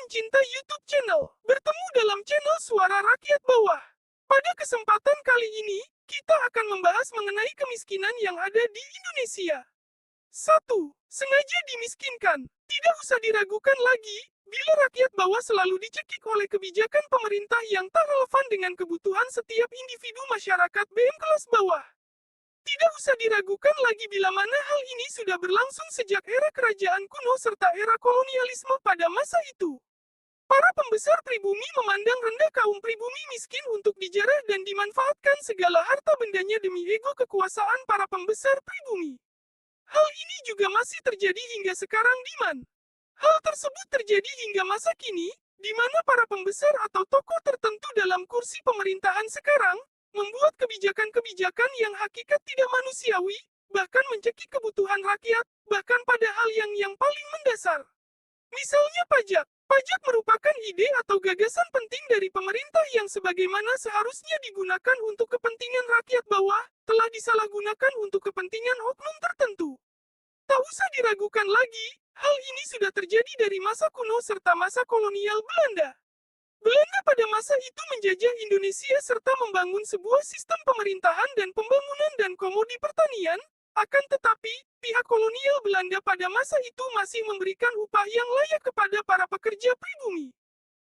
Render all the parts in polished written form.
pencinta YouTube channel. Bertemu dalam channel Suara Rakyat Bawah. Pada kesempatan kali ini, kita akan membahas mengenai kemiskinan yang ada di Indonesia. 1. Sengaja dimiskinkan. Tidak usah diragukan lagi, bila rakyat bawah selalu dicekik oleh kebijakan pemerintah yang tak relevan dengan kebutuhan setiap individu masyarakat BM kelas bawah. Tidak usah diragukan lagi bila mana hal ini sudah berlangsung sejak era kerajaan kuno serta era kolonialisme pada masa itu. Para pembesar pribumi memandang rendah kaum pribumi miskin untuk dijarah dan dimanfaatkan segala harta bendanya demi ego kekuasaan para pembesar pribumi. Hal ini juga masih terjadi hingga sekarang di mana hal tersebut terjadi hingga masa kini, di mana para pembesar atau tokoh tertentu dalam kursi pemerintahan sekarang membuat kebijakan-kebijakan yang hakikat tidak manusiawi, bahkan mencekik kebutuhan rakyat, bahkan pada hal yang paling mendasar. Misalnya pajak. Pajak merupakan ide atau gagasan penting dari pemerintah yang sebagaimana seharusnya digunakan untuk kepentingan rakyat bawah, telah disalahgunakan untuk kepentingan oknum tertentu. Tak usah diragukan lagi, hal ini sudah terjadi dari masa kuno serta masa kolonial Belanda. Belanda pada masa itu menjajah Indonesia serta membangun sebuah sistem pemerintahan dan pembangunan dan komodi pertanian, akan tetapi, pihak kolonial Belanda pada masa itu masih memberikan upah yang layak kepada para pekerja pribumi.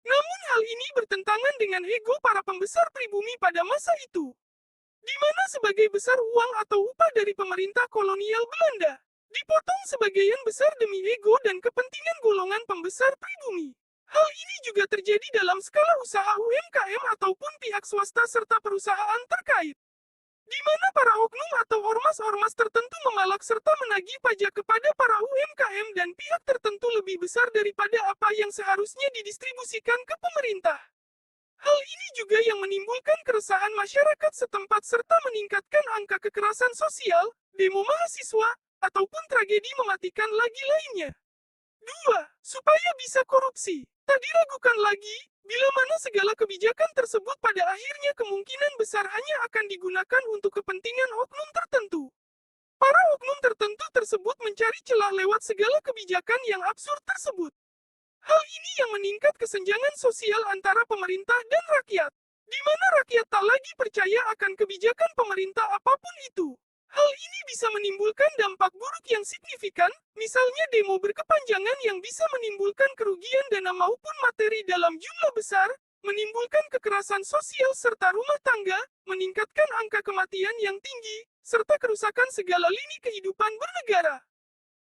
Namun hal ini bertentangan dengan ego para pembesar pribumi pada masa itu, di mana sebagai besar uang atau upah dari pemerintah kolonial Belanda dipotong sebagian besar demi ego dan kepentingan golongan pembesar pribumi. Hal ini juga terjadi dalam skala usaha UMKM ataupun pihak swasta serta perusahaan terkait, di mana para oknum atau ormas-ormas tertentu memalak serta menagih pajak kepada para UMKM dan pihak tertentu lebih besar daripada apa yang seharusnya didistribusikan ke pemerintah. Hal ini juga yang menimbulkan keresahan masyarakat setempat serta meningkatkan angka kekerasan sosial, demo mahasiswa, ataupun tragedi mematikan lagi lainnya. 2. Supaya bisa korupsi. Tak diragukan lagi, bila mana segala kebijakan tersebut pada akhirnya kemungkinan besar hanya akan digunakan untuk kepentingan oknum tertentu. Para oknum tertentu tersebut mencari celah lewat segala kebijakan yang absurd tersebut. Hal ini yang meningkat kesenjangan sosial antara pemerintah dan rakyat, di mana rakyat tak lagi percaya akan kebijakan pemerintah apapun itu. Hal ini bisa menimbulkan dampak buruk yang signifikan, misalnya demo berkepanjangan yang bisa menimbulkan kerugian dana maupun materi dalam jumlah besar, menimbulkan kekerasan sosial serta rumah tangga, meningkatkan angka kematian yang tinggi, serta kerusakan segala lini kehidupan bernegara.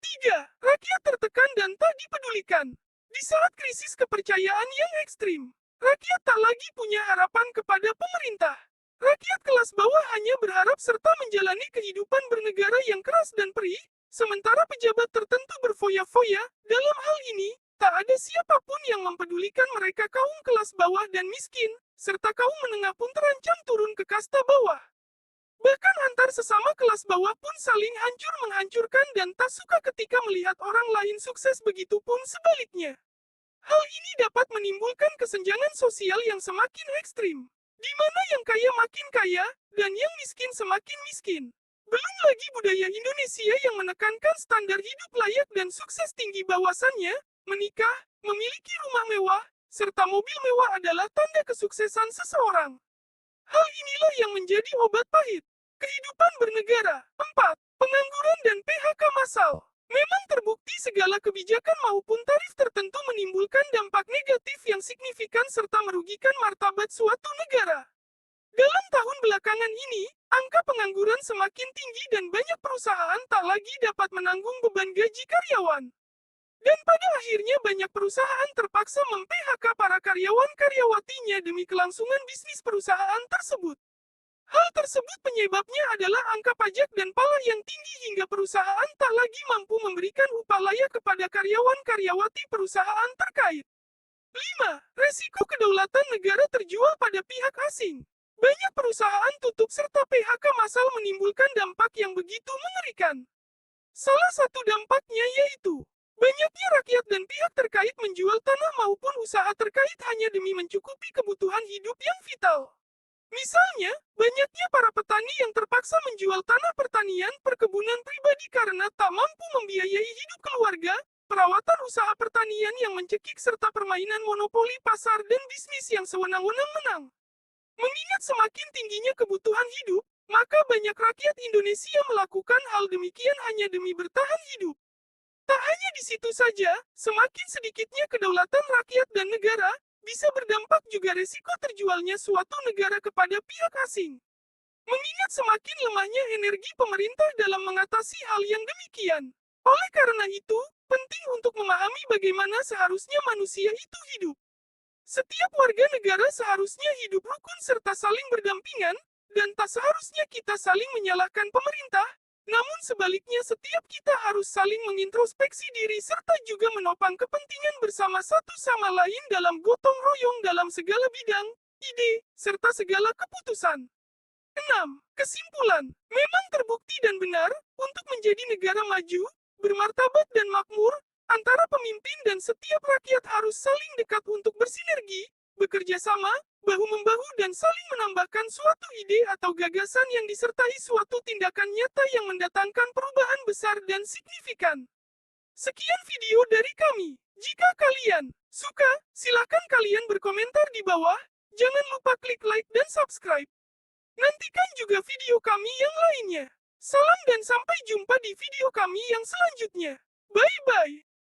3. Rakyat tertekan dan tak dipedulikan. Di saat krisis kepercayaan yang ekstrim, rakyat tak lagi punya harapan kepada pemerintah. Rakyat kelas bawah hanya berharap serta menjalani kehidupan bernegara yang keras dan perih, sementara pejabat tertentu berfoya-foya. Dalam hal ini, tak ada siapapun yang mempedulikan mereka kaum kelas bawah dan miskin, serta kaum menengah pun terancam turun ke kasta bawah. Bahkan antar sesama kelas bawah pun saling hancur-menghancurkan dan tak suka ketika melihat orang lain sukses, begitupun sebaliknya. Hal ini dapat menimbulkan kesenjangan sosial yang semakin ekstrim, di mana yang kaya makin kaya, dan yang miskin semakin miskin. Belum lagi budaya Indonesia yang menekankan standar hidup layak dan sukses tinggi, bahwasannya menikah, memiliki rumah mewah, serta mobil mewah adalah tanda kesuksesan seseorang. Hal inilah yang menjadi obat pahit kehidupan bernegara. 4. Pengangguran dan PHK massal. Memang terbukti segala kebijakan maupun tarif tertentu menimbulkan dampak negatif yang signifikan serta merugikan martabat suatu negara. Dalam tahun belakangan ini, angka pengangguran semakin tinggi dan banyak perusahaan tak lagi dapat menanggung beban gaji karyawan. Dan pada akhirnya banyak perusahaan terpaksa mem-PHK para karyawan-karyawatinya demi kelangsungan bisnis perusahaan tersebut. Hal tersebut penyebabnya adalah angka pajak dan pala yang tinggi hingga perusahaan tak lagi mampu memberikan upah layak kepada karyawan-karyawati perusahaan terkait. 5. Resiko kedaulatan negara terjual pada pihak asing. Banyak perusahaan tutup serta PHK massal menimbulkan dampak yang begitu mengerikan. Salah satu dampaknya yaitu banyaknya rakyat dan pihak terkait menjual tanah maupun usaha terkait hanya demi mencukupi kebutuhan hidup yang vital. Misalnya, banyaknya para petani yang terpaksa menjual tanah pertanian perkebunan pribadi karena tak mampu membiayai hidup keluarga, perawatan usaha pertanian yang mencekik serta permainan monopoli pasar dan bisnis yang sewenang-wenang menang. Mengingat semakin tingginya kebutuhan hidup, maka banyak rakyat Indonesia melakukan hal demikian hanya demi bertahan hidup. Tak hanya di situ saja, semakin sedikitnya kedaulatan rakyat dan negara, bisa berdampak juga resiko terjualnya suatu negara kepada pihak asing. Mengingat semakin lemahnya energi pemerintah dalam mengatasi hal yang demikian. Oleh karena itu, penting untuk memahami bagaimana seharusnya manusia itu hidup. Setiap warga negara seharusnya hidup rukun serta saling berdampingan, dan tak seharusnya kita saling menyalahkan pemerintah, namun sebaliknya setiap kita harus saling mengintrospeksi diri serta juga menopang kepentingan bersama satu sama lain dalam gotong royong dalam segala bidang, ide, serta segala keputusan. 6. Kesimpulan, memang terbukti dan benar, untuk menjadi negara maju, bermartabat dan makmur, antara pemimpin dan setiap rakyat harus saling dekat untuk bersinergi, bekerja sama, bahu-membahu dan saling menambahkan suatu ide atau gagasan yang disertai suatu tindakan nyata yang mendatangkan perubahan besar dan signifikan. Sekian video dari kami. Jika kalian suka, silakan kalian berkomentar di bawah, jangan lupa klik like dan subscribe. Nantikan juga video kami yang lainnya. Salam dan sampai jumpa di video kami yang selanjutnya. Bye-bye.